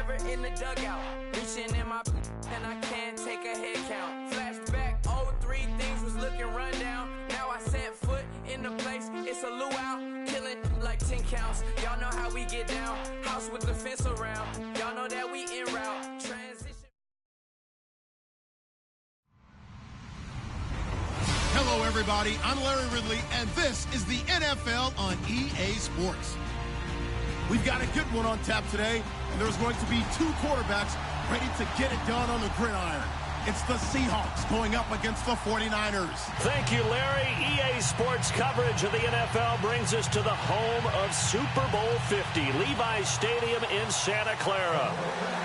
never in the dugout. Reaching in my and I can't take a head count. Flashback, 03, things was looking run down. Now I set foot in the place, it's a luau. Killing like 10 counts. Y'all know how we get down. House with the fence around. Y'all know that we en route. Transition. Hello, everybody. I'm Larry Ridley, and this is the NFL on EA Sports. We've got a good one on tap today, and there's going to be two quarterbacks ready to get it done on the gridiron. It's the Seahawks going up against the 49ers. Thank you, Larry. EA Sports coverage of the NFL brings us to the home of Super Bowl 50, Levi's Stadium in Santa Clara.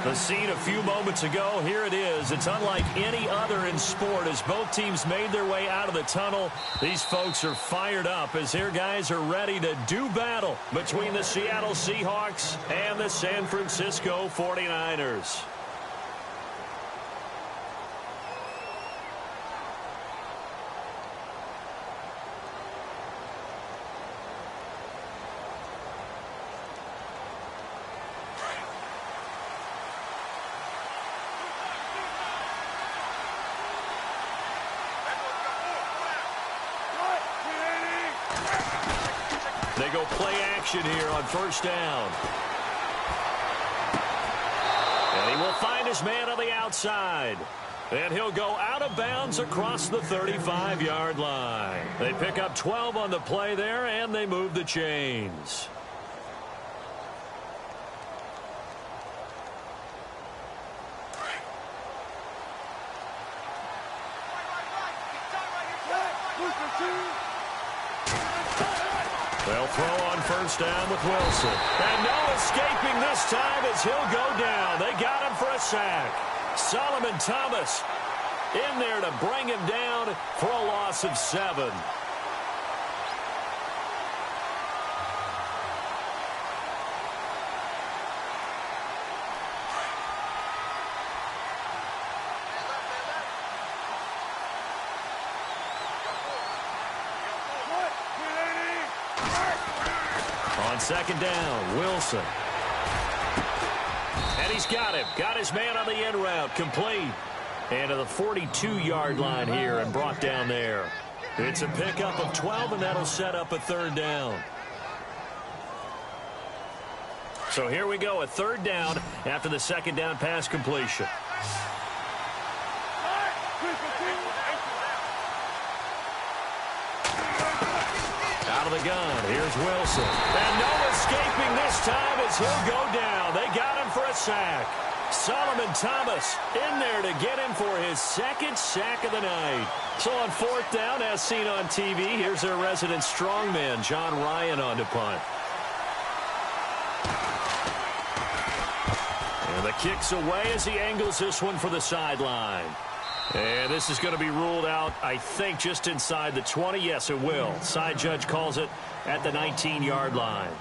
The scene a few moments ago, here it is. It's unlike any other in sport as both teams made their way out of the tunnel. These folks are fired up as their guys are ready to do battle between the Seattle Seahawks and the San Francisco 49ers. They go play action here on first down. And he will find his man on the outside. And he'll go out of bounds across the 35-yard line. They pick up 12 on the play there, and they move the chains. They'll throw on first down with Wilson. And no escaping this time as he'll go down. They got him for a sack. Solomon Thomas in there to bring him down for a loss of 7. On second down, Wilson. And he's got him. Got his man on the end route. Complete. And to the 42-yard line here and brought down there. It's a pickup of 12, and that'll set up a third down. So here we go, a third down after the second down pass completion. Out of the gun, here's Wilson. And no escaping this time as he'll go down. They got him for a sack. Solomon Thomas in there to get him for his second sack of the night. So on fourth down, as seen on TV, here's their resident strongman, John Ryan, on to punt. And the kick's away as he angles this one for the sideline. And this is going to be ruled out, I think, just inside the 20. Yes, it will. Side judge calls it at the 19-yard line.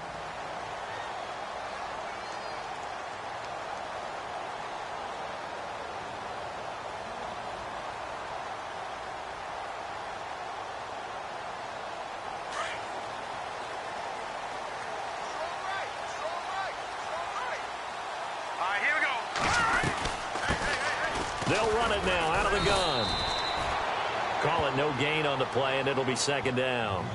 They'll run it now out of the gun. Call it no gain on the play, and it'll be second down.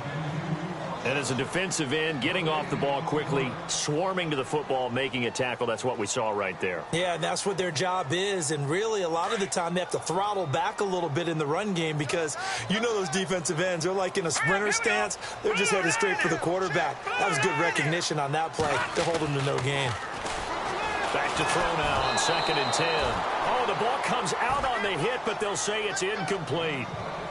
And as a defensive end, getting off the ball quickly, swarming to the football, making a tackle, that's what we saw right there. Yeah, and that's what their job is. And really, a lot of the time, they have to throttle back a little bit in the run game because you know those defensive ends, they're like in a sprinter stance. They're just headed straight for the quarterback. That was good recognition on that play to hold them to no gain. Back to throw now on second and 10. Oh, the ball comes out on the hit, but they'll say it's incomplete.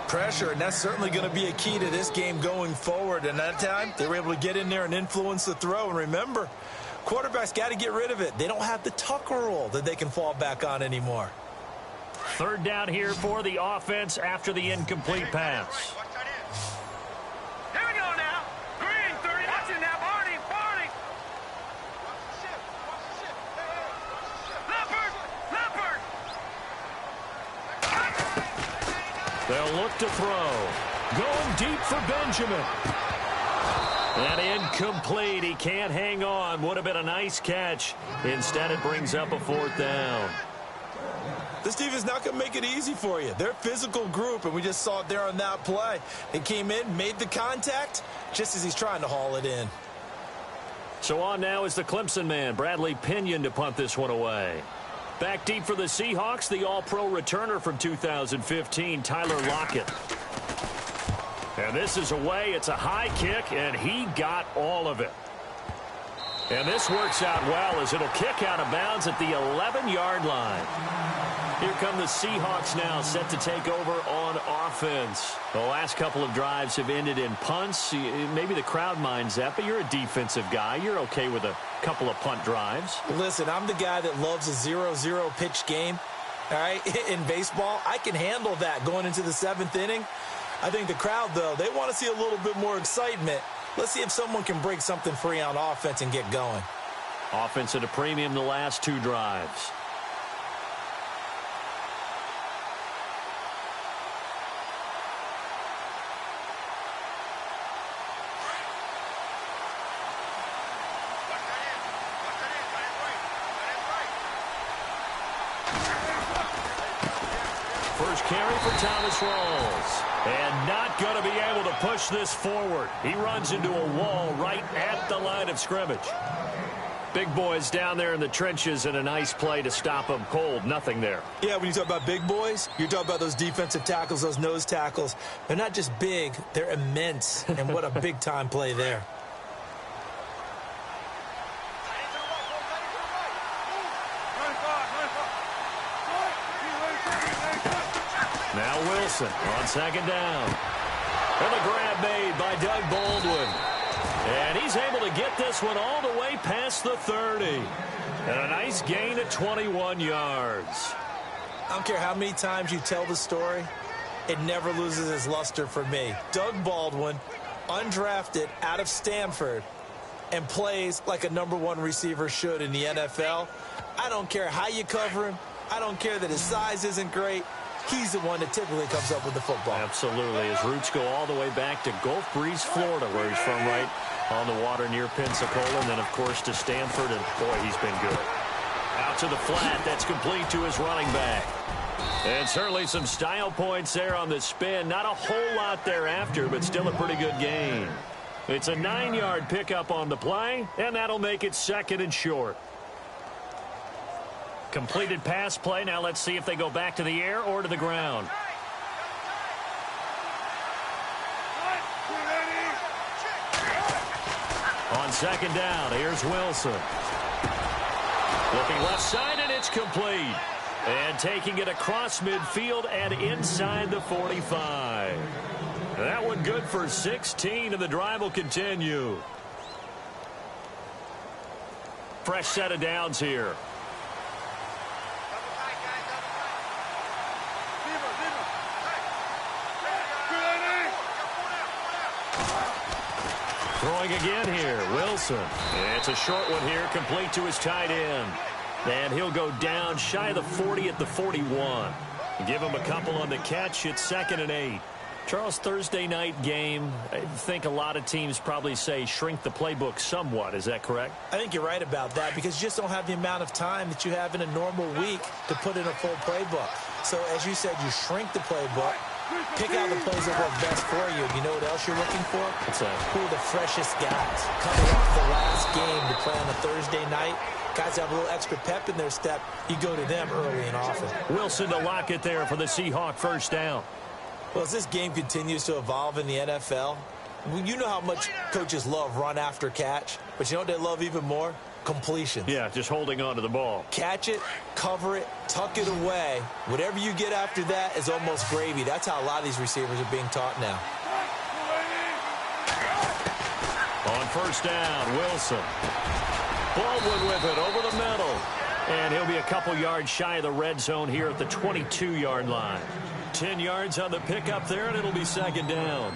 Pressure, and that's certainly going to be a key to this game going forward. And that time, they were able to get in there and influence the throw. And remember, quarterbacks got to get rid of it. They don't have the Tucker rule that they can fall back on anymore. Third down here for the offense after the incomplete pass. Here we go now. Green, 30. Watch it now, Barney. Leopard. They'll look to throw. Going deep for Benjamin. And incomplete. He can't hang on. Would have been a nice catch. Instead, it brings up a 4th down. This defense is not going to make it easy for you. They're a physical group, and we just saw it there on that play. They came in, made the contact, just as he's trying to haul it in. So on now is the Clemson man, Bradley Pinion, to punt this one away. Back deep for the Seahawks, the all-pro returner from 2015, Tyler Lockett. And this is away. It's a high kick, and he got all of it. And this works out well as it'll kick out of bounds at the 11-yard line. Here come the Seahawks now, set to take over on offense. The last couple of drives have ended in punts. Maybe the crowd minds that, but you're a defensive guy. You're okay with a couple of punt drives. Listen, I'm the guy that loves a 0-0 pitch game. All right, in baseball, I can handle that going into the 7th inning. I think the crowd, though, they want to see a little bit more excitement. Let's see if someone can break something free on offense and get going. Offense at a premium the last 2 drives. First carry for Thomas Rawls. And not going to be able to push this forward. He runs into a wall right at the line of scrimmage. Big boys down there in the trenches, and a nice play to stop them cold. Nothing there. Yeah, when you talk about big boys, you're talking about those defensive tackles, those nose tackles. They're not just big, they're immense. And what a big-time play there. Now Wilson on 2nd down. And the grab made by Doug Baldwin. And he's able to get this one all the way past the 30. And a nice gain at 21 yards. I don't care how many times you tell the story, it never loses its luster for me. Doug Baldwin, undrafted out of Stanford, and plays like a #1 receiver should in the NFL. I don't care how you cover him. I don't care that his size isn't great. He's the one that typically comes up with the football. Absolutely. His roots go all the way back to Gulf Breeze, Florida, where he's from, right on the water near Pensacola. And then, of course, to Stanford. And, boy, he's been good. Out to the flat. That's complete to his running back. And certainly some style points there on the spin. Not a whole lot thereafter, but still a pretty good gain. It's a 9-yard pickup on the play, and that'll make it 2nd and short. Completed pass play. Now let's see if they go back to the air or to the ground. On 2nd down, here's Wilson. Looking left side, and it's complete. And taking it across midfield and inside the 45. That one good for 16, and the drive will continue. Fresh set of downs here. Throwing again here, Wilson. It's a short one here, complete to his tight end. And he'll go down shy of the 40 at the 41. Give him a couple on the catch. It's 2nd and 8. Charles, Thursday night game, I think a lot of teams probably say shrink the playbook somewhat. Is that correct? I think you're right about that because you just don't have the amount of time that you have in a normal week to put in a full playbook. So, as you said, you shrink the playbook. Pick out the plays that work best for you. You know what else you're looking for? What's that? Who are the freshest guys coming off the last game to play on a Thursday night? Guys have a little extra pep in their step. You go to them early and often. Wilson to lock it there for the Seahawk 1st down. Well, as this game continues to evolve in the NFL, you know how much coaches love run after catch, but you know what they love even more? Completions. Yeah, just holding on to the ball. Catch it, cover it, tuck it away. Whatever you get after that is almost gravy. That's how a lot of these receivers are being taught now. On 1st down, Wilson. Baldwin with it over the middle. And he'll be a couple yards shy of the red zone here at the 22-yard line. 10 yards on the pickup there, and it'll be 2nd down.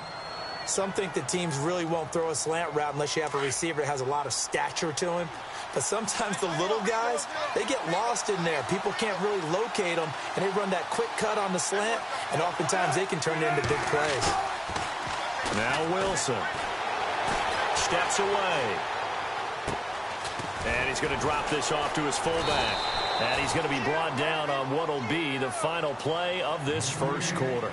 Some think that teams really won't throw a slant route unless you have a receiver that has a lot of stature to him. But sometimes the little guys, they get lost in there. People can't really locate them, and they run that quick cut on the slant, and oftentimes they can turn it into big plays. Now Wilson. steps away. And he's going to drop this off to his fullback. And he's going to be brought down on what will be the final play of this first quarter.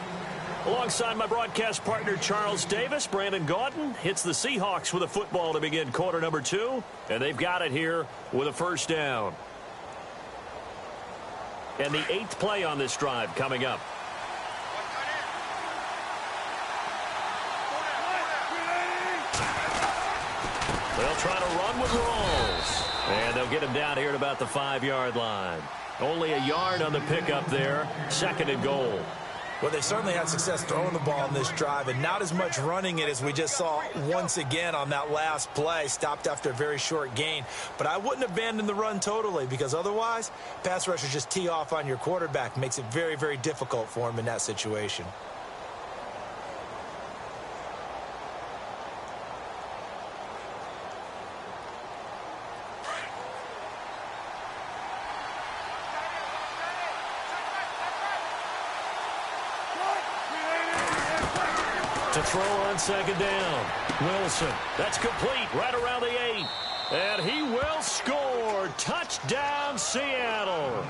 Alongside my broadcast partner, Charles Davis, Brandon Gaudin hits the Seahawks with a football to begin quarter number 2. And they've got it here with a first down. And the 8th play on this drive coming up. They'll try to run with Rawls. And they'll get him down here at about the 5-yard line. Only a yard on the pickup there. 2nd and goal. Well, they certainly had success throwing the ball in this drive and not as much running it as we just saw once again on that last play. Stopped after a very short gain. But I wouldn't abandon the run totally because otherwise, pass rushers just tee off on your quarterback. Makes it very, very difficult for him in that situation. To throw on 2nd down. Wilson. That's complete right around the 8. And he will score. Touchdown, Seattle.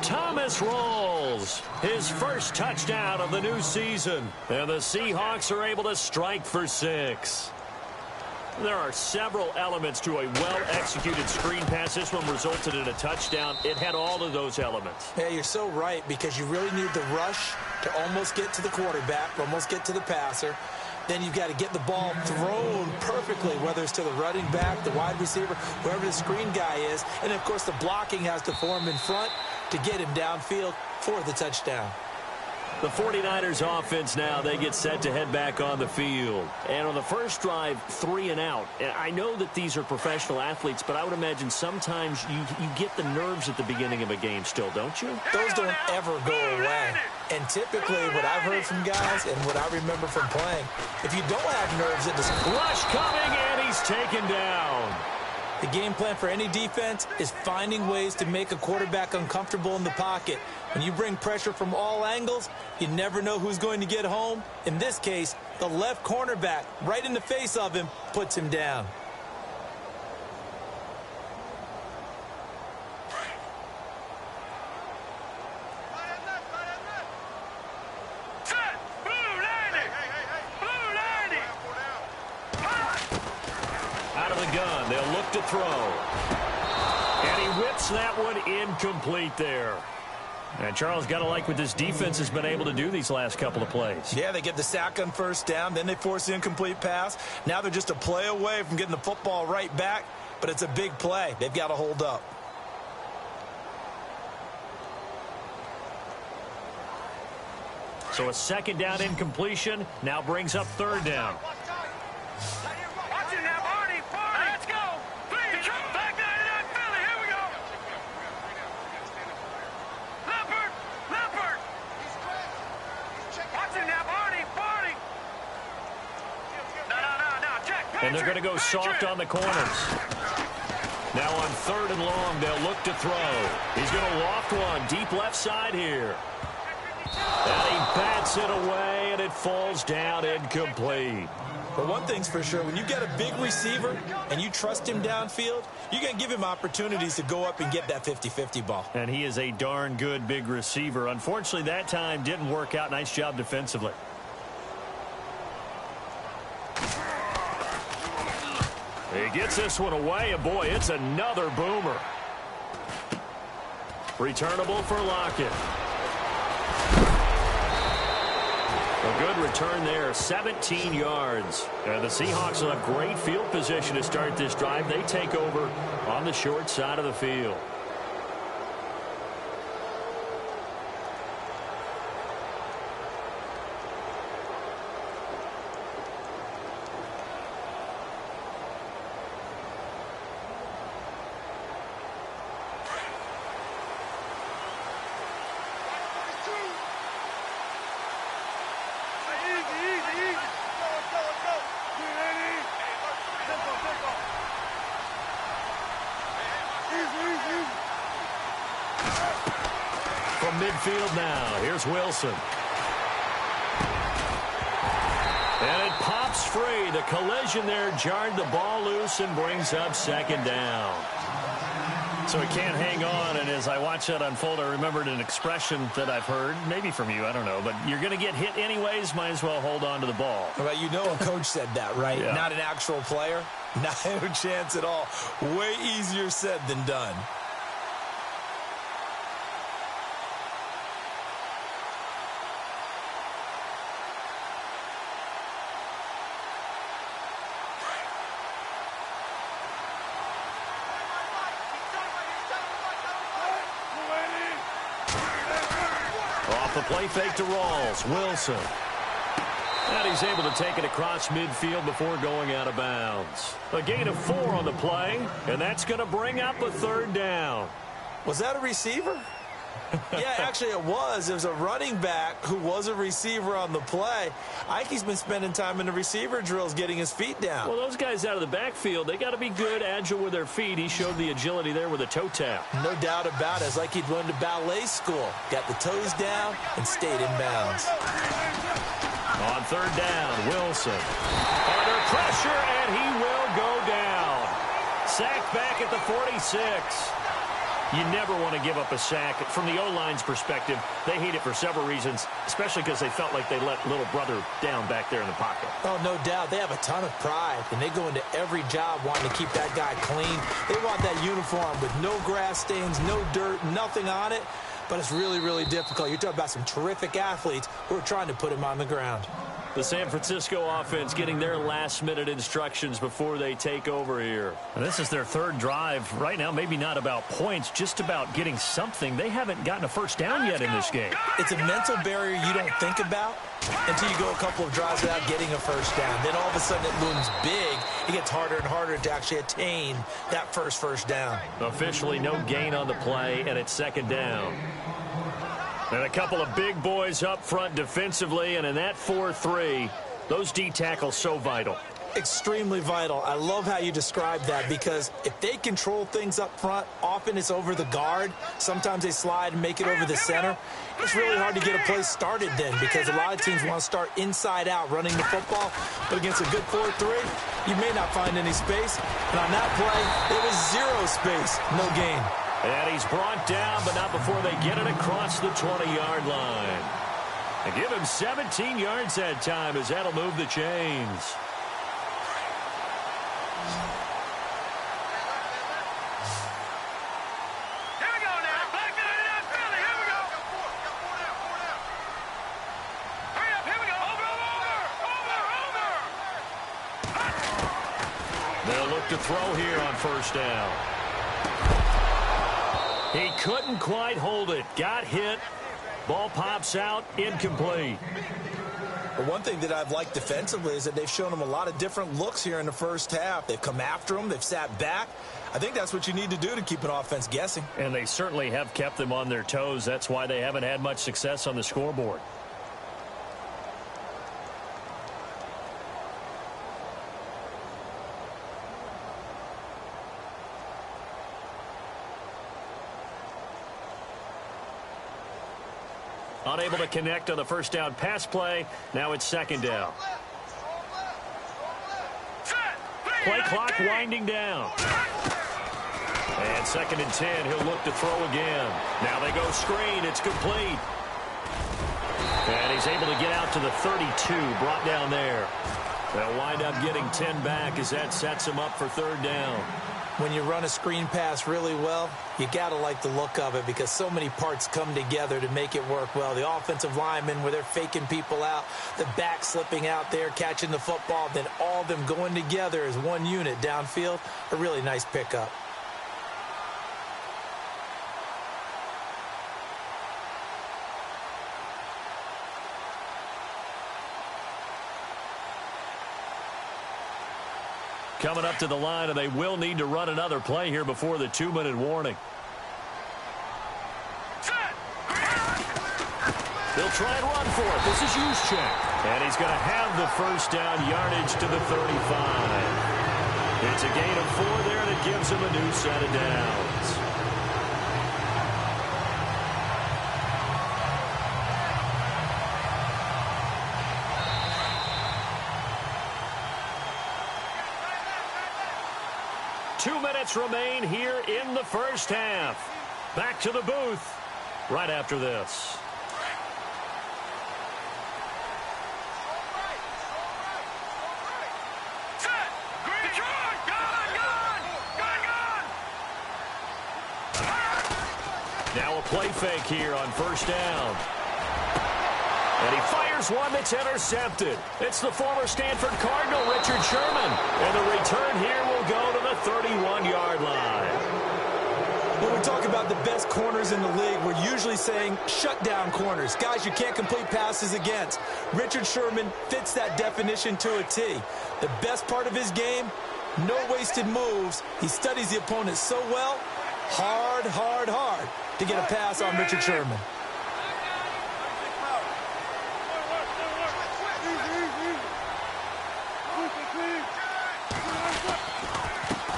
Thomas Rawls. His first touchdown of the new season. And the Seahawks are able to strike for 6. There are several elements to a well-executed screen pass. This one resulted in a touchdown. It had all of those elements. Yeah, you're so right because you really need the rush to almost get to the quarterback, almost get to the passer. Then you've got to get the ball thrown perfectly, whether it's to the running back, the wide receiver, wherever the screen guy is. And, of course, the blocking has to form in front to get him downfield for the touchdown. The 49ers offense now, they get set to head back on the field. And on the first drive, 3 and out. And I know that these are professional athletes, but I would imagine sometimes you get the nerves at the beginning of a game still, don't you? Those don't ever go away. And typically what I've heard from guys and what I remember from playing, if you don't have nerves, it doesn't. Rush coming, and he's taken down. The game plan for any defense is finding ways to make a quarterback uncomfortable in the pocket. When you bring pressure from all angles, you never know who's going to get home. In this case, the left cornerback, right in the face of him, puts him down. Out of the gun, they'll look to throw. And he whips that one incomplete there. And Charles, got to like what this defense has been able to do these last couple of plays. Yeah, they get the sack on first down, then they force the incomplete pass. Now they're just a play away from getting the football right back, but it's a big play. They've got to hold up. So a 2nd down incompletion now brings up 3rd down. Watch it now, Barney. Let's go. Back 99 Philly. Here we go. Leopard. Watch it now, Barney. No. Check. And they're going to go soft on the corners. Now on 3rd and long, they'll look to throw. He's going to loft one deep left side here. And he bats it away, and it falls down incomplete. But one thing's for sure, when you get a big receiver and you trust him downfield, you're going to give him opportunities to go up and get that 50-50 ball. And he is a darn good big receiver. Unfortunately, that time didn't work out. Nice job defensively. He gets this one away, and boy, it's another boomer. Returnable for Lockett. A good return there, 17 yards. And the Seahawks will have great field position to start this drive. They take over on the short side of the field. Midfield now. Here's Wilson. And it pops free. The collision there jarred the ball loose and brings up second down. So he can't hang on, and as I watch that unfold, I remembered an expression that I've heard, maybe from you, I don't know, but you're going to get hit anyways, might as well hold on to the ball. Well, you know a coach said that, right? Yeah. Not an actual player. Not a chance at all. Way easier said than done. Off the play fake to Rawls. Wilson. And he's able to take it across midfield before going out of bounds. A gain of 4 on the play, and that's going to bring up a third down. Was that a receiver? Yeah, actually it was. It was a running back who was a receiver on the play. Ike's been spending time in the receiver drills getting his feet down. Well, those guys out of the backfield, they got to be good, agile with their feet. He showed the agility there with a toe tap. No doubt about it. It's like he'd went to ballet school. Got the toes down and stayed in bounds. On third down, Wilson. Under pressure, and he will go down. Sacked back at the 46. You never want to give up a sack. From the O-line's perspective, they hate it for several reasons, especially because they felt like they let little brother down back there in the pocket. Oh, no doubt. They have a ton of pride, and they go into every job wanting to keep that guy clean. They want that uniform with no grass stains, no dirt, nothing on it. But it's really, really difficult. You're talking about some terrific athletes who are trying to put him on the ground. The San Francisco offense getting their last-minute instructions before they take over here. And this is their third drive. Right now, maybe not about points, just about getting something. They haven't gotten a first down yet in this game. It's a mental barrier you don't think about until you go a couple of drives without getting a first down. Then all of a sudden it looms big. It gets harder and harder to actually attain that first down. Officially no gain on the play, and it's second down. And a couple of big boys up front defensively, and in that 4-3, those D tackles so vital. Extremely vital. I love how you describe that, because if they control things up front, often it's over the guard. Sometimes they slide and make it over the center. It's really hard to get a play started then, because a lot of teams want to start inside out running the football. But against a good 4-3, you may not find any space. And on that play, it was zero space, no gain. And he's brought down, but not before they get it across the 20-yard line. And give him 17 yards that time, as that'll move the chains. Here we go now. Black 99 Philly. Here we go. Hurry up. Here we go. Over. They'll look to throw here on first down. He couldn't quite hold it. Got hit. Ball pops out. Incomplete. But one thing that I've liked defensively is that they've shown him a lot of different looks here in the first half. They've come after him. They've sat back. I think that's what you need to do to keep an offense guessing. And they certainly have kept them on their toes. That's why they haven't had much success on the scoreboard. Unable to connect on the first down pass play. Now it's second down. Play clock winding down. And second and 10. He'll look to throw again. Now they go screen. It's complete. And he's able to get out to the 32. Brought down there. They'll wind up getting 10 back as that sets him up for third down. When you run a screen pass really well, you got to like the look of it, because so many parts come together to make it work well. The offensive linemen, where they're faking people out, the back slipping out there, catching the football, then all of them going together as one unit downfield. A really nice pickup. Coming up to the line, and they will need to run another play here before the 2-minute warning. They'll try and run for it. This is Juszczyk. And he's going to have the first down, yardage to the 35. It's a gain of 4 there that gives him a new set of downs. 2 minutes remain here in the first half. Back to the booth right after this. Now a play fake here on first down. And he fires one that's intercepted. It's the former Stanford Cardinal, Richard Sherman. And the return here will go to the 31-yard line. When we talk about the best corners in the league, we're usually saying shutdown corners, guys you can't complete passes against. Richard Sherman fits that definition to a T. The best part of his game, no wasted moves. He studies the opponent so well, hard to get a pass on Richard Sherman.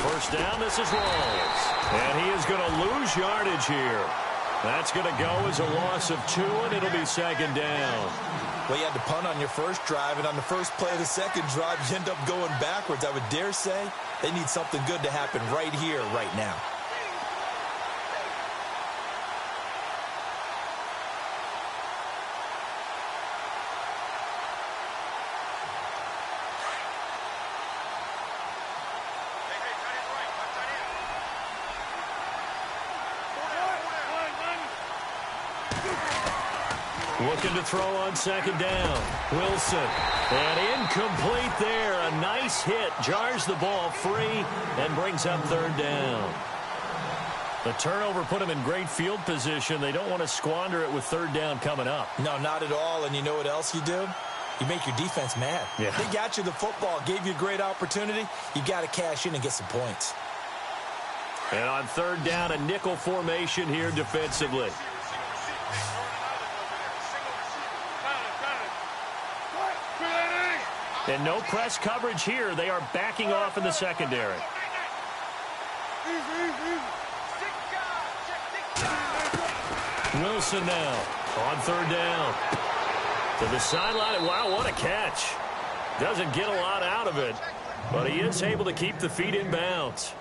First down, this is Rawls. And he is going to lose yardage here. That's going to go as a loss of 2, and it'll be second down. Well, you had to punt on your first drive, and on the first play of the second drive, you end up going backwards. I would dare say they need something good to happen right here, right now. Looking to throw on second down. Wilson. And incomplete there. A nice hit. Jars the ball free and brings up third down. The turnover put them in great field position. They don't want to squander it with third down coming up. No, not at all. And you know what else you do? You make your defense mad. Yeah. They got you the football, gave you a great opportunity. You got to cash in and get some points. And on third down, a nickel formation here defensively. And no press coverage here. They are backing off in the secondary. Wilson now on third down. To the sideline. Wow, what a catch. Doesn't get a lot out of it, but he is able to keep the feet in bounds.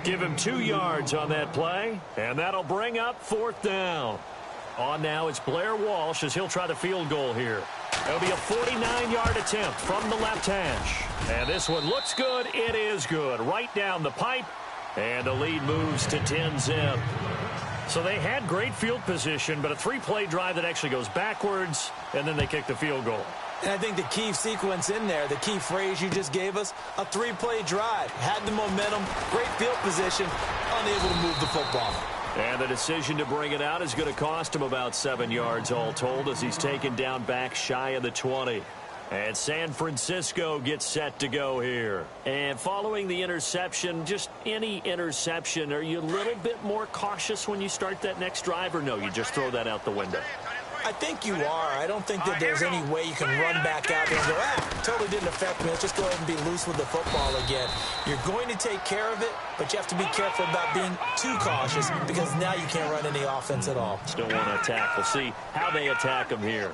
Give him 2 yards on that play, and that'll bring up fourth down. On now, it's Blair Walsh as he'll try the field goal here. It'll be a 49-yard attempt from the left hash. And this one looks good. It is good. Right down the pipe. And the lead moves to 10-zip. So they had great field position, but a 3-play drive that actually goes backwards, and then they kick the field goal. And I think the key sequence in there, the key phrase you just gave us, a 3-play drive. Had the momentum, great field position, unable to move the football. And the decision to bring it out is going to cost him about 7 yards all told as he's taken down back shy of the 20. And San Francisco gets set to go here. And following the interception, just any interception, are you a little bit more cautious when you start that next drive, or no, you just throw that out the window? I think you are. I don't think that there's any way you can run back out there and go, totally didn't affect me. Let's just go ahead and be loose with the football again. You're going to take care of it, but you have to be careful about being too cautious because now you can't run any offense at all. Still want to attack. We'll see how they attack him here.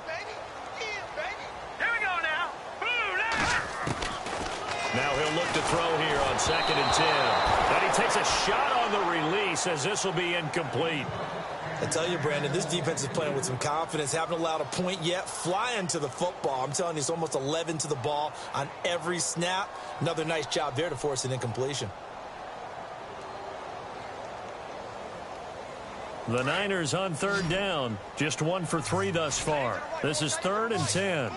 Now he'll look to throw here on 2nd and 10. And he takes a shot on the release as this will be incomplete. I tell you, Brandon, this defense is playing with some confidence. Haven't allowed a point yet. Flying to the football. I'm telling you, it's almost 11 to the ball on every snap. Another nice job there to force an incompletion. The Niners on third down. Just 1 for 3 thus far. This is 3rd and 10.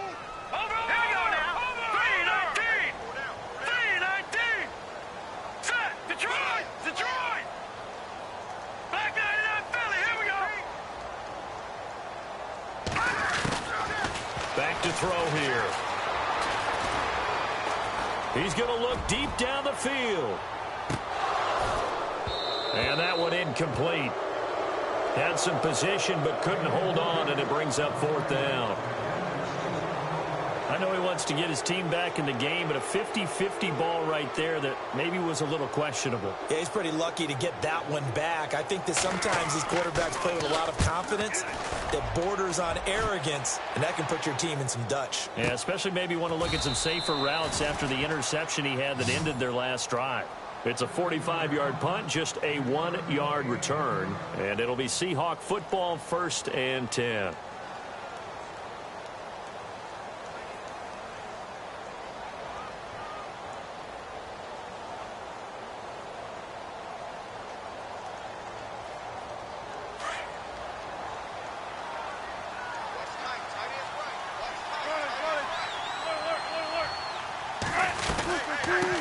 Back to throw here. He's going to look deep down the field. And that one incomplete. Had some position but couldn't hold on, and it brings up 4th down. I know he wants to get his team back in the game, but a 50-50 ball right there that maybe was a little questionable. Yeah, he's pretty lucky to get that one back. I think that sometimes these quarterbacks play with a lot of confidence that borders on arrogance, and that can put your team in some Dutch. Yeah, especially maybe want to look at some safer routes after the interception he had that ended their last drive. It's a 45-yard punt, just a 1-yard return, and it'll be Seahawk football, 1st and 10.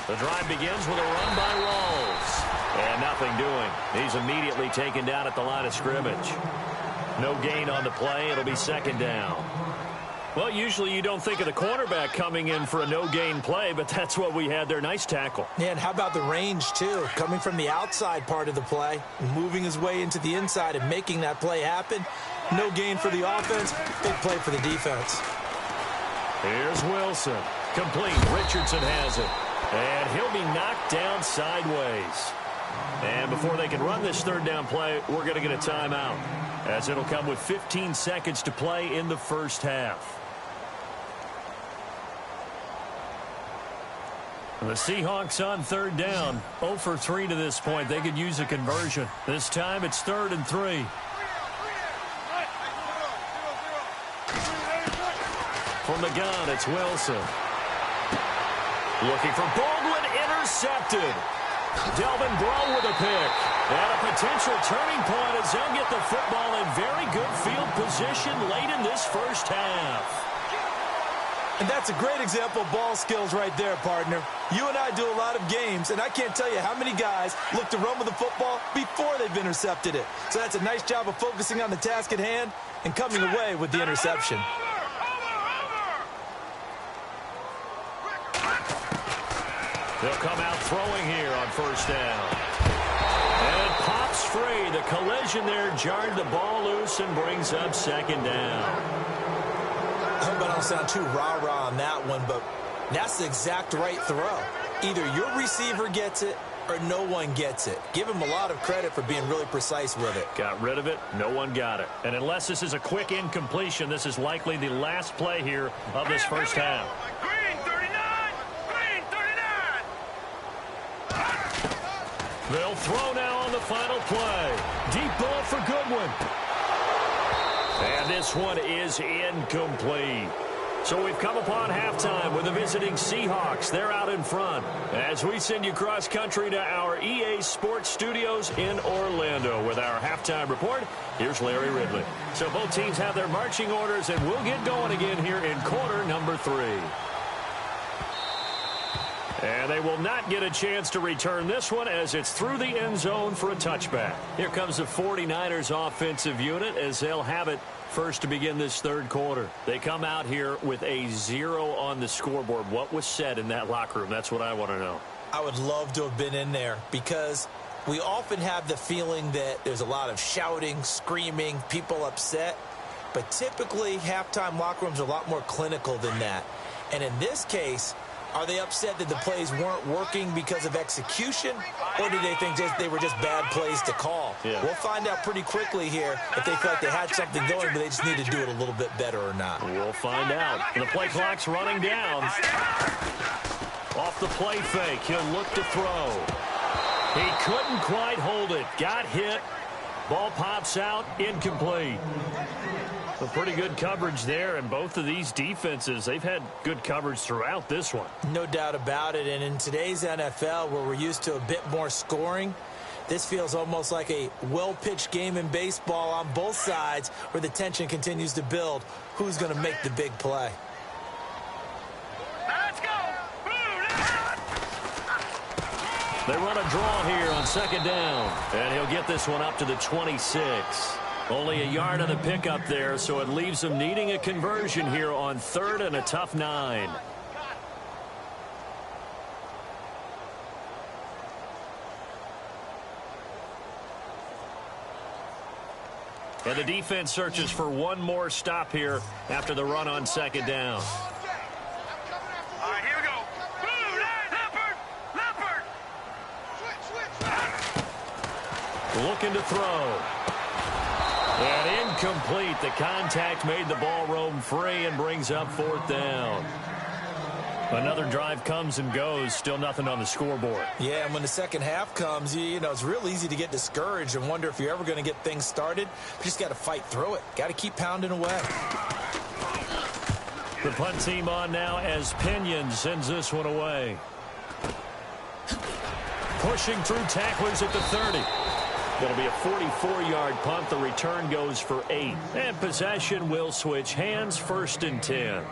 The drive begins with a run by Rawls. And nothing doing. He's immediately taken down at the line of scrimmage. No gain on the play. It'll be 2nd down. Well, usually you don't think of the cornerback coming in for a no-gain play, but that's what we had there. Nice tackle. Yeah, and how about the range, too? Coming from the outside part of the play, moving his way into the inside and making that play happen. No gain for the offense. Big play for the defense. Here's Wilson. Complete. Richardson has it. And he'll be knocked down sideways. And before they can run this 3rd down play, we're going to get a timeout, as it'll come with 15 seconds to play in the 1st half. The Seahawks on 3rd down. 0 for 3 to this point. They could use a conversion. This time it's 3rd and 3. From the gun, it's Wilson. Looking for Baldwin, intercepted. Delvin Breaux with a pick. And a potential turning point as they'll get the football in very good field position late in this 1st half. And that's a great example of ball skills right there, partner. You and I do a lot of games, and I can't tell you how many guys look to run with the football before they've intercepted it. So that's a nice job of focusing on the task at hand and coming away with the interception. They'll come out throwing here on 1st down. And pops free. The collision there jarred the ball loose and brings up 2nd down. I hope I don't sound too rah-rah on that one, but that's the exact right throw. Either your receiver gets it or no one gets it. Give him a lot of credit for being really precise with it. Got rid of it. No one got it. And unless this is a quick incompletion, this is likely the last play here of this 1st half. They'll throw now on the final play. Deep ball for Goodwin. And this one is incomplete. So we've come upon halftime with the visiting Seahawks. They're out in front. As we send you cross country to our EA Sports Studios in Orlando with our halftime report, here's Larry Ridley. So both teams have their marching orders, and we'll get going again here in quarter number 3. And they will not get a chance to return this one as it's through the end zone for a touchback. Here comes the 49ers offensive unit as they'll have it first to begin this 3rd quarter. They come out here with a 0 on the scoreboard. What was said in that locker room? That's what I want to know. I would love to have been in there because we often have the feeling that there's a lot of shouting, screaming, people upset. But typically, halftime locker rooms are a lot more clinical than that. And in this case, are they upset that the plays weren't working because of execution, or do they think they were just bad plays to call? Yeah. We'll find out pretty quickly here if they feel like they had something going, but they just need to do it a little bit better or not. We'll find out. The play clock's running down. Off the play fake, he'll look to throw. He couldn't quite hold it. Got hit. Ball pops out, incomplete. A pretty good coverage there, and both of these defenses, they've had good coverage throughout this one. No doubt about it, and in today's NFL, where we're used to a bit more scoring, this feels almost like a well-pitched game in baseball on both sides where the tension continues to build. Who's going to make the big play? Let's go! They run a draw here on 2nd down, and he'll get this one up to the 26. Only a yard on the pickup there, so it leaves them needing a conversion here on 3rd and a tough 9. And the defense searches for one more stop here after the run on 2nd down. All right, here we go. Leopard! Looking to throw. And incomplete. The contact made the ball roam free and brings up 4th down. Another drive comes and goes, still nothing on the scoreboard. Yeah, and when the second half comes, you know, it's real easy to get discouraged and wonder if you're ever going to get things started. You just got to fight through it. Got to keep pounding away. The punt team on now as Pinion sends this one away. Pushing through tacklers at the 30. It'll be a 44-yard punt. The return goes for 8. And possession will switch hands, 1st and 10.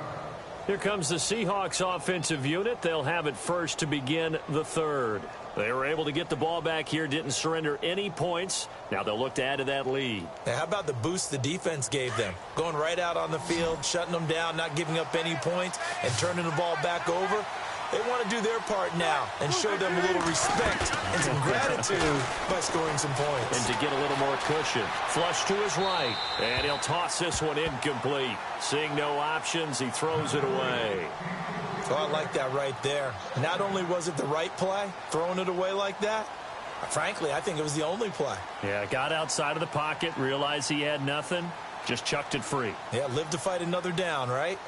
Here comes the Seahawks offensive unit. They'll have it first to begin the 3rd. They were able to get the ball back here, didn't surrender any points. Now they'll look to add to that lead. Now, how about the boost the defense gave them? Going right out on the field, shutting them down, not giving up any points, and turning the ball back over. They want to do their part now and show them a little respect and some gratitude by scoring some points. And to get a little more cushion. Flush to his right. And he'll toss this one incomplete. Seeing no options, he throws it away. So I like that right there. Not only was it the right play, throwing it away like that, frankly, I think it was the only play. Yeah, got outside of the pocket, realized he had nothing, just chucked it free. Yeah, live to fight another down, right?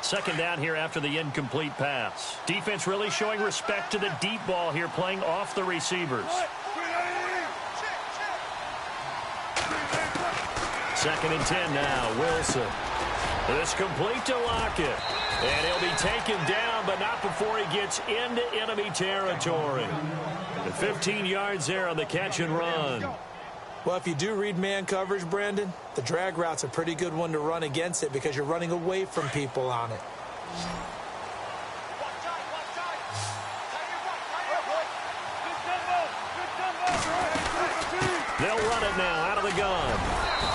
Second down here after the incomplete pass. Defense really showing respect to the deep ball here, playing off the receivers. 2nd and 10 now, Wilson. This complete to Lockett. And he'll be taken down, but not before he gets into enemy territory. The 15 yards there on the catch and run. Well, if you do read man coverage, Brandon, the drag route's a pretty good one to run against it because you're running away from people on it. They'll run it now out of the gun.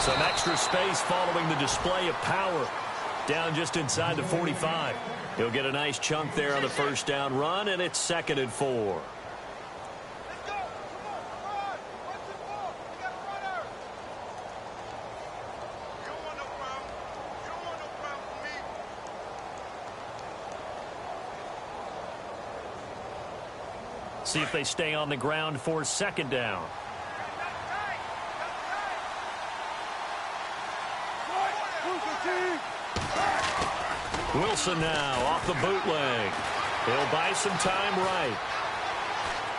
Some extra space following the display of power. Down just inside the 45. He'll get a nice chunk there on the 1st down run, and it's 2nd and 4. See if they stay on the ground for 2nd down. Wilson now off the bootleg. He'll buy some time right.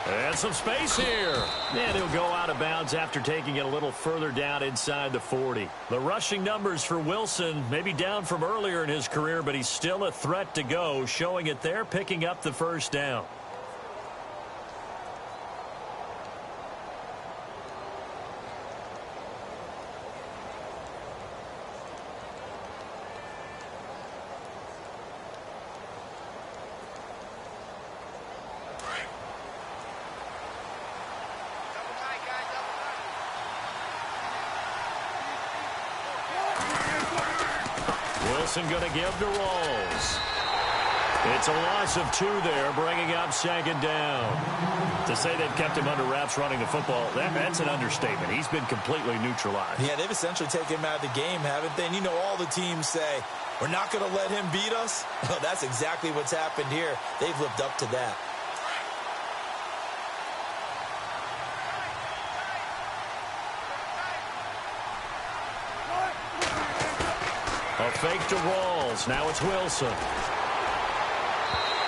And some space here. And he'll go out of bounds after taking it a little further down inside the 40. The rushing numbers for Wilson maybe down from earlier in his career, but he's still a threat to go, showing it there, picking up the 1st down. Wilson going to give to Rawls. It's a loss of 2 there, bringing up 2nd down. To say they've kept him under wraps running the football, that's an understatement. He's been completely neutralized. Yeah, they've essentially taken him out of the game, haven't they? And you know all the teams say, we're not going to let him beat us. Well, that's exactly what's happened here. They've lived up to that. A fake to Rawls. Now it's Wilson.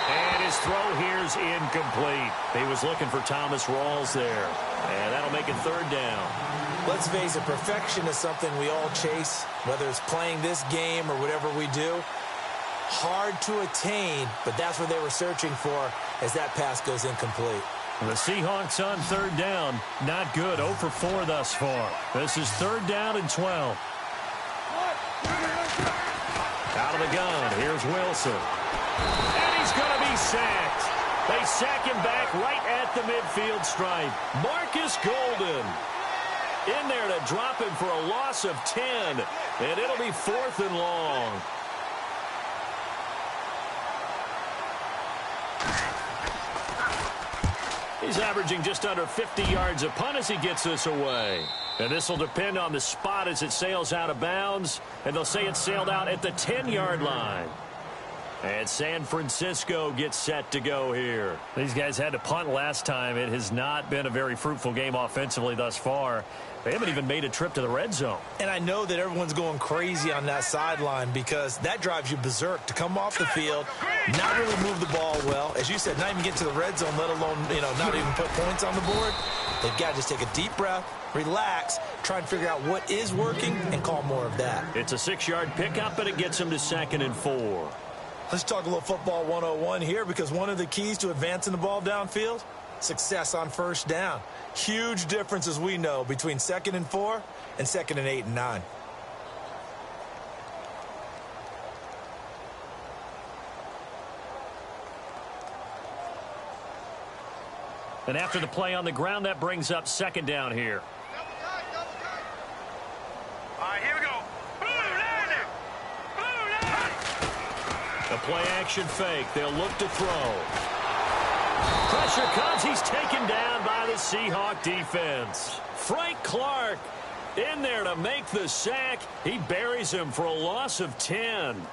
And his throw here's incomplete. He was looking for Thomas Rawls there. And that'll make it 3rd down. Let's face it, perfection is something we all chase, whether it's playing this game or whatever we do. Hard to attain, but that's what they were searching for as that pass goes incomplete. The Seahawks on 3rd down. Not good. 0 for 4 thus far. This is 3rd down and 12. Out of the gun, here's Wilson. And he's going to be sacked. They sack him back right at the midfield stripe. Marcus Golden in there to drop him for a loss of 10. And it'll be 4th and long. He's averaging just under 50 yards a punt as he gets this away. And this will depend on the spot as it sails out of bounds. And they'll say it sailed out at the 10-yard line. And San Francisco gets set to go here. These guys had to punt last time. It has not been a very fruitful game offensively thus far. They haven't even made a trip to the red zone. And I know that everyone's going crazy on that sideline because that drives you berserk to come off the field, not really move the ball well. As you said, not even get to the red zone, let alone, not even put points on the board. They've got to just take a deep breath, relax, try and figure out what is working, and call more of that. It's a 6-yard pickup, and it gets them to 2nd and 4. Let's talk a little football 101 here because one of the keys to advancing the ball downfield, success on first down. Huge difference, as we know, between 2nd and 4 and 2nd and 8 and 9. And after the play on the ground, that brings up 2nd down here. All right, here we go. A play-action fake. They'll look to throw. Pressure comes. He's taken down by the Seahawk defense. Frank Clark in there to make the sack. He buries him for a loss of 10.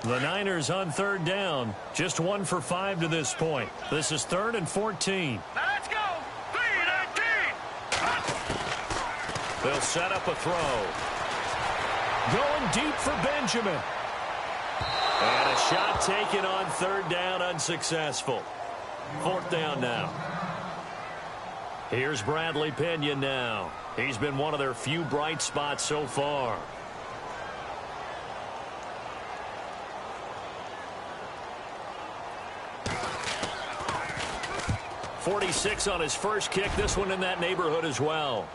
The Niners on 3rd down. Just 1 for 5 to this point. This is 3rd and 14. Now let's go. 3-19. They'll set up a throw. Going deep for Benjamin. And a shot taken on 3rd down, unsuccessful. 4th down now. Here's Bradley Pinion now. He's been one of their few bright spots so far. 46 on his first kick. This one in that neighborhood as well.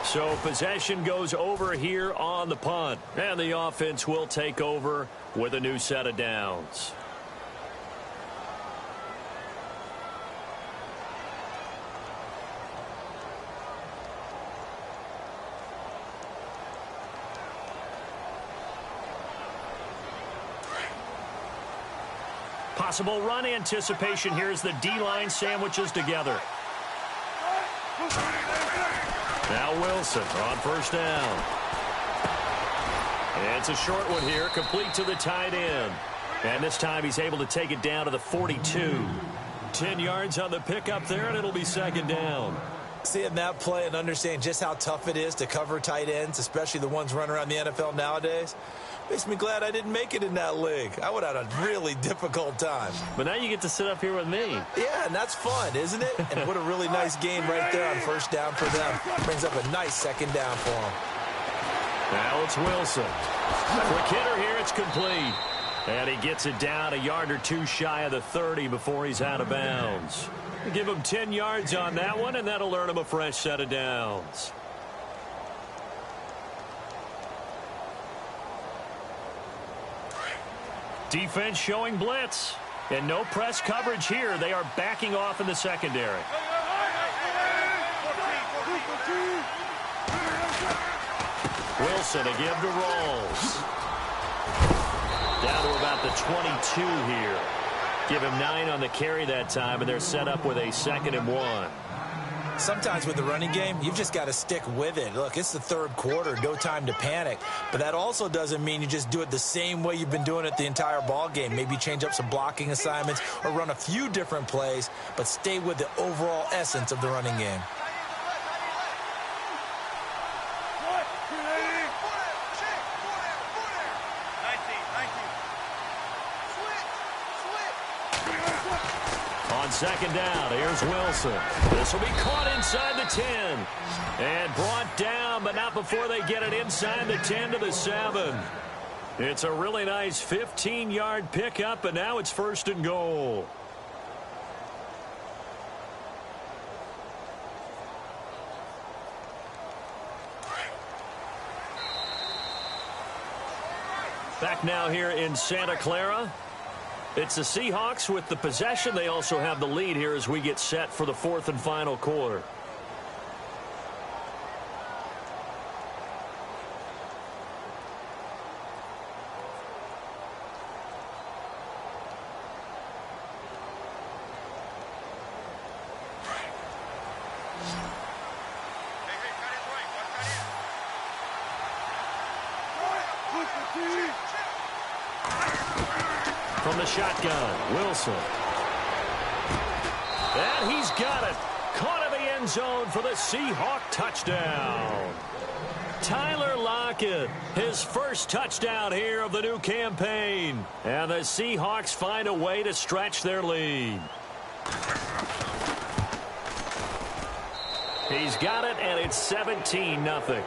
So possession goes over here on the punt. And the offense will take over with a new set of downs. Possible run anticipation here as the D-line sandwiches together. Now Wilson on 1st down. And it's a short one here, complete to the tight end. And this time he's able to take it down to the 42. 10 yards on the pickup there, and it'll be 2nd down. Seeing that play and understanding just how tough it is to cover tight ends, especially the ones running around the NFL nowadays, makes me glad I didn't make it in that league. I would have had a really difficult time. But now you get to sit up here with me. Yeah, and that's fun, isn't it? And what a really nice game right there on 1st down for them. Brings up a nice 2nd down for them. Now it's Wilson. Quick hitter here, it's complete. And he gets it down a yard or two shy of the 30 before he's out of bounds. Give him 10 yards on that one, and that'll earn him a fresh set of downs. Defense showing blitz. And no press coverage here. They are backing off in the secondary. Wilson a give to Rolls. Down to about the 22 here. Give him 9 on the carry that time, and they're set up with a 2nd and 1. Sometimes with the running game, you've just got to stick with it. Look, it's the 3rd quarter, no time to panic. But that also doesn't mean you just do it the same way you've been doing it the entire ball game. Maybe change up some blocking assignments or run a few different plays, but stay with the overall essence of the running game. On 2nd down, here's Wilson. This will be caught inside the 10. And brought down, but not before they get it inside the 10 to the 7. It's a really nice 15-yard pickup, and now it's 1st and goal. Back now here in Santa Clara. It's the Seahawks with the possession. They also have the lead here as we get set for the 4th and final quarter. From the shotgun, Wilson. And he's got it. Caught in the end zone for the Seahawk touchdown. Tyler Lockett, his first touchdown here of the new campaign. And the Seahawks find a way to stretch their lead. He's got it, and it's 17-0.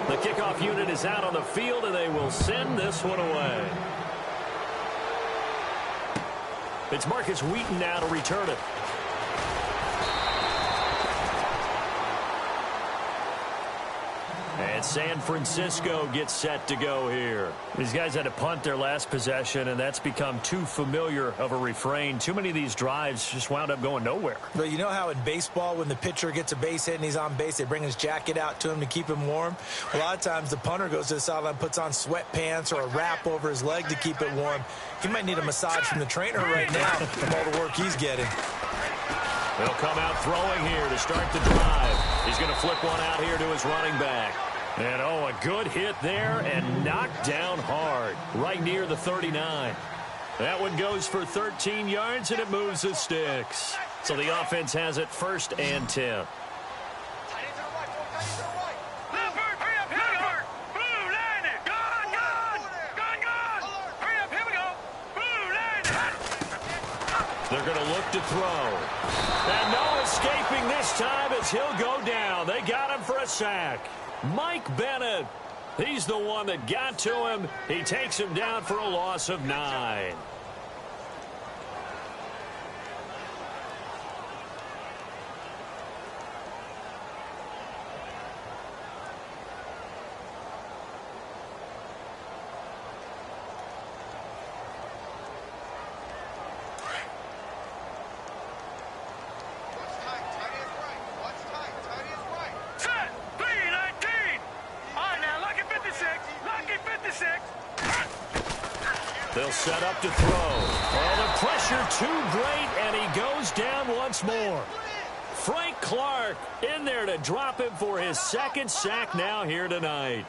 The kickoff unit is out on the field, and they will send this one away. It's Marcus Wheaton now to return it. And San Francisco gets set to go here. These guys had to punt their last possession, and that's become too familiar of a refrain. Too many of these drives just wound up going nowhere. But you know how in baseball, when the pitcher gets a base hit and he's on base, they bring his jacket out to him to keep him warm? A lot of times the punter goes to the sideline, puts on sweatpants or a wrap over his leg to keep it warm. He might need a massage from the trainer right now from all the work he's getting. He'll come out throwing here to start the drive. He's going to flip one out here to his running back. And, oh, a good hit there and knocked down hard right near the 39. That one goes for 13 yards, and it moves the sticks. So the offense has it 1st and 10. They're going to look to throw. And no escaping this time as he'll go down. They got him for a sack. Mike Bennett, he's the one that got to him. He takes him down for a loss of 9. They'll set up to throw. Oh, the pressure too great, and he goes down once more. Frank Clark in there to drop him for his 2nd sack now here tonight.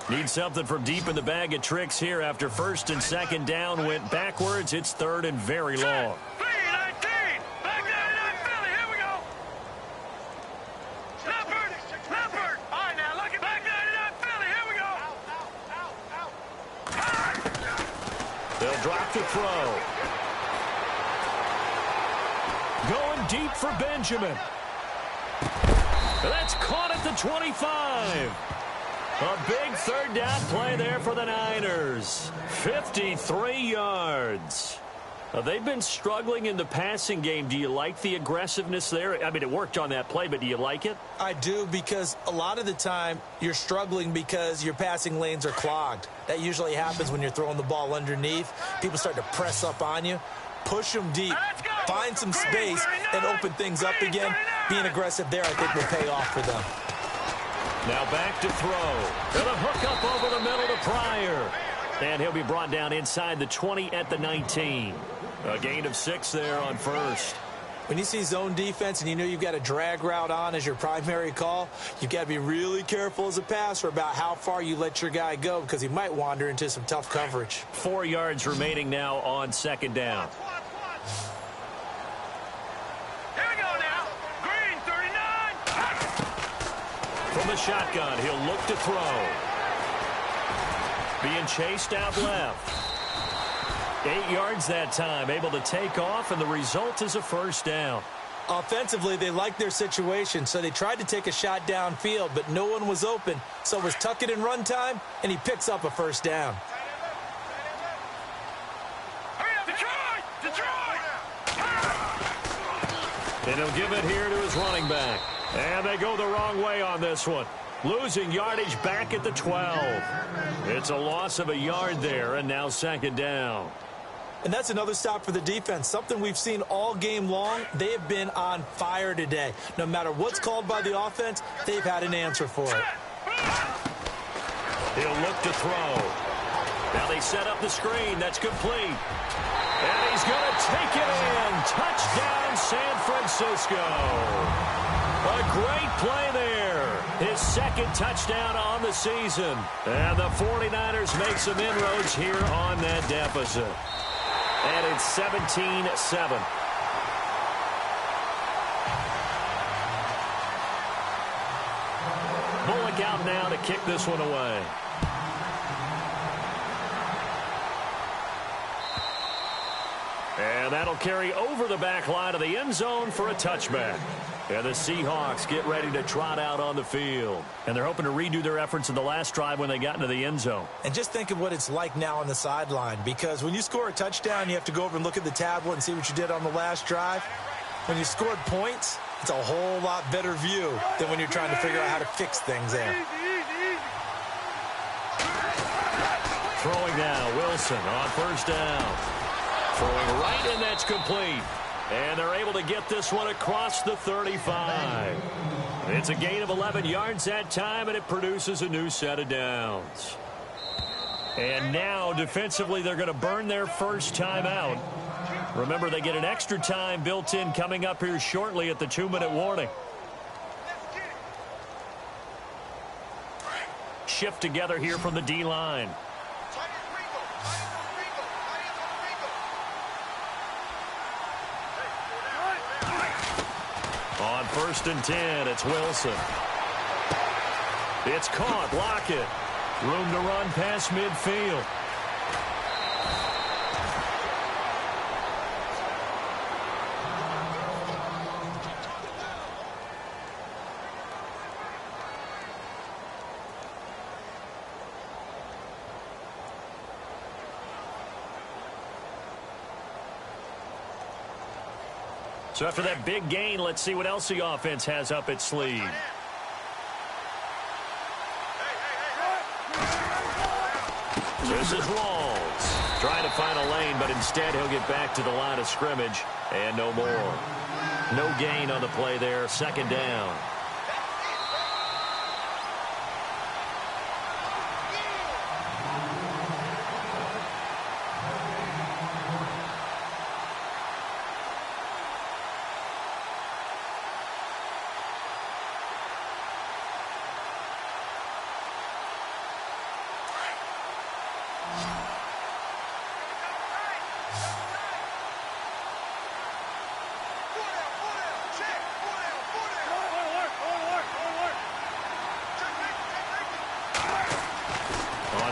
Need something from deep in the bag of tricks here after 1st and 2nd down went backwards. It's 3rd and very long. They'll drop the throw. Going deep for Benjamin. That's caught at the 25. A big 3rd down play there for the Niners. 53 yards. They've been struggling in the passing game. Do you like the aggressiveness there? I mean, it worked on that play, but do you like it? I do, because a lot of the time you're struggling because your passing lanes are clogged. That usually happens when you're throwing the ball underneath. People start to press up on you. Push them deep. Find some space and open things up again. Being aggressive there, I think, will pay off for them. Now back to throw. And a hook up over the middle to Pryor. And he'll be brought down inside the 20 at the 19. A gain of 6 there on 1st. When you see zone defense and you know you've got a drag route on as your primary call, you've got to be really careful as a passer about how far you let your guy go, because he might wander into some tough coverage. 4 yards remaining now on 2nd down. Here we go now. Green, 39. From the shotgun, he'll look to throw. Being chased out left. 8 yards that time, able to take off, and the result is a 1st down. Offensively, they liked their situation, so they tried to take a shot downfield, but no one was open. So it was tuck it in run time, and he picks up a 1st down. Hurry up, Detroit! And he'll give it here to his running back. And they go the wrong way on this one. Losing yardage back at the 12. It's a loss of a yard there, and now 2nd down. And that's another stop for the defense, something we've seen all game long. They have been on fire today. No matter what's called by the offense, they've had an answer for it. He'll look to throw. Now they set up the screen. That's complete. And he's going to take it in. Touchdown, San Francisco. A great play there. His second touchdown on the season. And the 49ers make some inroads here on that deficit. And it's 17-7. Bullock out now to kick this one away. And that'll carry over the back line of the end zone for a touchback. And the Seahawks get ready to trot out on the field. And they're hoping to redo their efforts in the last drive when they got into the end zone. And just think of what it's like now on the sideline, because when you score a touchdown, you have to go over and look at the tablet and see what you did on the last drive. When you scored points, it's a whole lot better view than when you're trying to figure out how to fix things there. Throwing now, Wilson on first down. Throwing right in, that's complete. And they're able to get this one across the 35. It's a gain of 11 yards that time, and it produces a new set of downs. And now, defensively, they're going to burn their first time out. Remember, they get an extra time built in coming up here shortly at the 2-minute warning. Shift together here from the D-line. On 1st and 10, it's Wilson. It's caught. Lockett. Room to run past midfield. So after that big gain, let's see what else the offense has up its sleeve. This is Rawls. Trying to find a lane, but instead he'll get back to the line of scrimmage. And no more. No gain on the play there. Second down.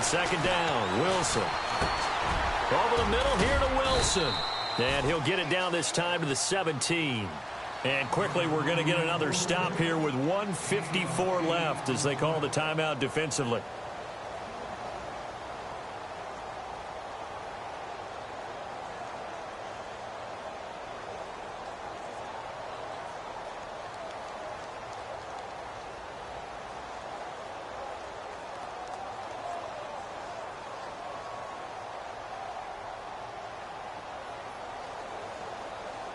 Second down, Wilson. Over the middle here to Wilson. And he'll get it down this time to the 17. And quickly we're going to get another stop here with 1:54 left as they call the timeout defensively.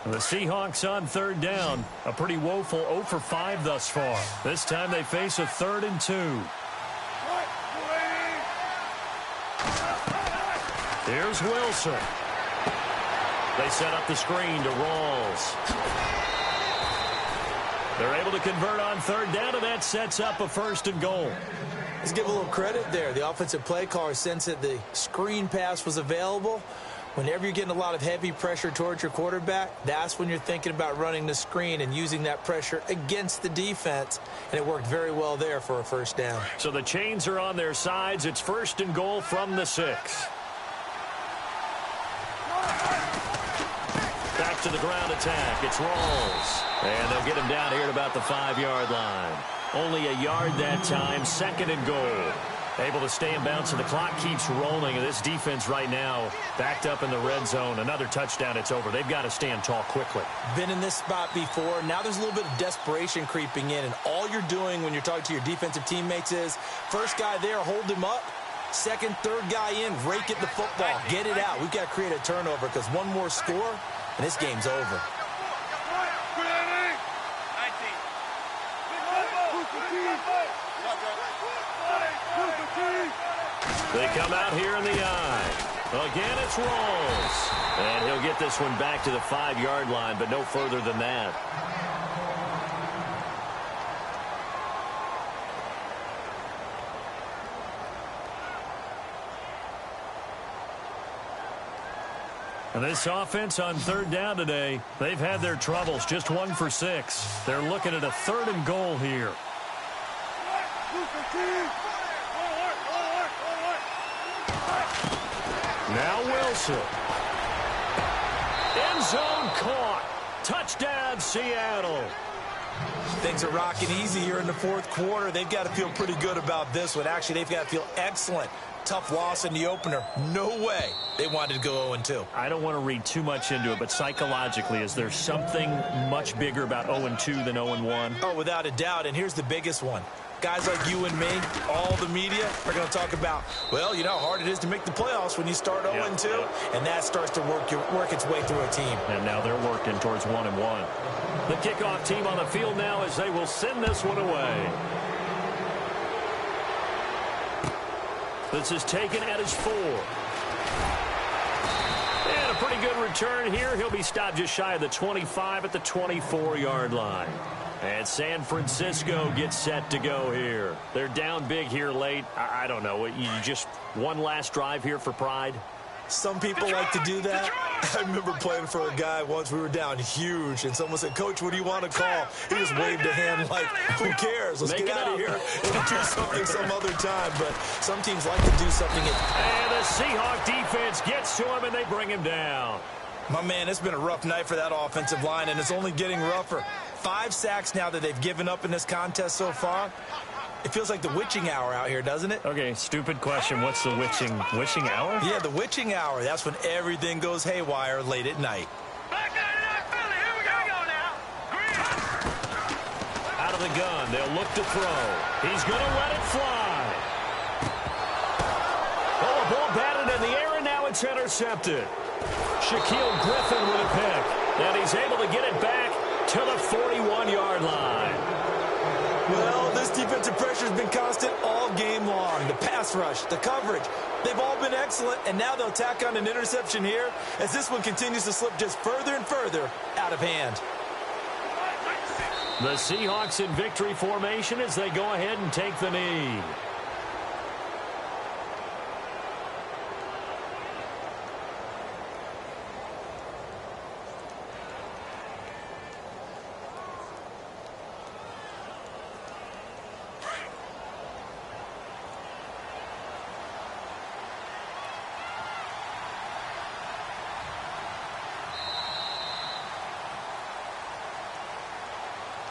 The Seahawks on third down. A pretty woeful 0 for 5 thus far. This time they face a 3rd and 2. Here's Wilson. They set up the screen to Rawls. They're able to convert on third down, and that sets up a 1st and goal. Let's give a little credit there. The offensive play caller sensed that the screen pass was available. Whenever you're getting a lot of heavy pressure towards your quarterback, that's when you're thinking about running the screen and using that pressure against the defense. And it worked very well there for a 1st down. So the chains are on their sides. It's 1st and goal from the 6. Back to the ground attack. It's Rawls. And they'll get him down here at about the 5-yard line. Only a yard that time. 2nd and goal. Able to stay in bounds, and the clock keeps rolling. And this defense right now backed up in the red zone. Another touchdown, it's over. They've got to stand tall quickly. Been in this spot before. Now there's a little bit of desperation creeping in. And all you're doing when you're talking to your defensive teammates is, first guy there, hold him up. Second, third guy in, rake at the football. Get it out. We've got to create a turnover because one more score, and this game's over. They come out here in the eye. Again, it's Rolls. And he'll get this one back to the 5-yard line, but no further than that. And this offense on 3rd down today, they've had their troubles. Just 1 for 6. They're looking at a 3rd and goal here. Now Wilson. End zone caught. Touchdown, Seattle. Things are rocking easy here in the 4th quarter. They've got to feel pretty good about this one. Actually, they've got to feel excellent. Tough loss in the opener. No way they wanted to go 0-2. I don't want to read too much into it, but psychologically, is there something much bigger about 0-2 than 0-1? Oh, without a doubt, and here's the biggest one. Guys like you and me, all the media, are going to talk about, well, you know how hard it is to make the playoffs when you start 0-2, and that starts to work its way through a team. And now they're working towards 1-1. The kickoff team on the field now as they will send this one away. This is taken at his 4. And a pretty good return here. He'll be stopped just shy of the 25 at the 24-yard line. And San Francisco gets set to go here. They're down big here late. I don't know. You just one last drive here for pride? Some people like to do that. I remember playing for a guy once. We were down huge, and someone said, "Coach, what do you want to call?" He just waved a hand like, who cares? Let's get out of here and do something some other time. But some teams like to do something. And the Seahawk defense gets to him, and they bring him down. My man, it's been a rough night for that offensive line, and it's only getting rougher. 5 sacks now that they've given up in this contest so far. It feels like the witching hour out here, doesn't it? Okay, stupid question. What's the witching hour? Yeah, the witching hour. That's when everything goes haywire late at night. Back 99 Philly. Here we go now. Out of the gun. They'll look to throw. He's going to let it fly. Oh, a ball batted in the air, and now it's intercepted. Shaquille Griffin with a pick. And he's able to get it back to the 41-yard line. Well, this defensive pressure has been constant all game long. The pass rush, the coverage, they've all been excellent, and now they'll tack on an interception here as this one continues to slip just further and further out of hand. The Seahawks in victory formation as they go ahead and take the knee.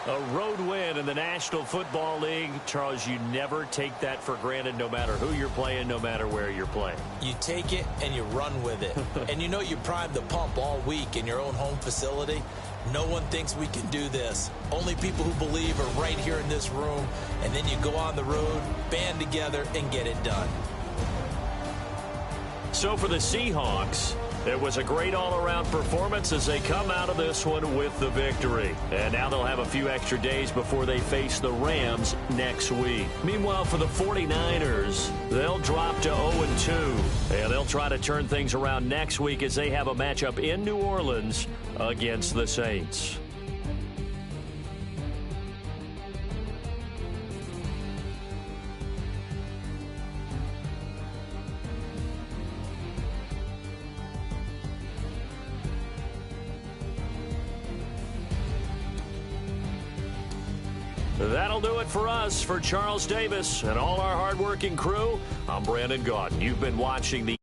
A road win in the National Football League. Charles, you never take that for granted no matter who you're playing, no matter where you're playing. You take it and you run with it. And you know you primed the pump all week in your own home facility. No one thinks we can do this. Only people who believe are right here in this room. And then you go on the road, band together, and get it done. So for the Seahawks, it was a great all-around performance as they come out of this one with the victory. And now they'll have a few extra days before they face the Rams next week. Meanwhile, for the 49ers, they'll drop to 0-2. And they'll try to turn things around next week as they have a matchup in New Orleans against the Saints. That'll do it for us. For Charles Davis and all our hardworking crew, I'm Brandon Gaudin. You've been watching the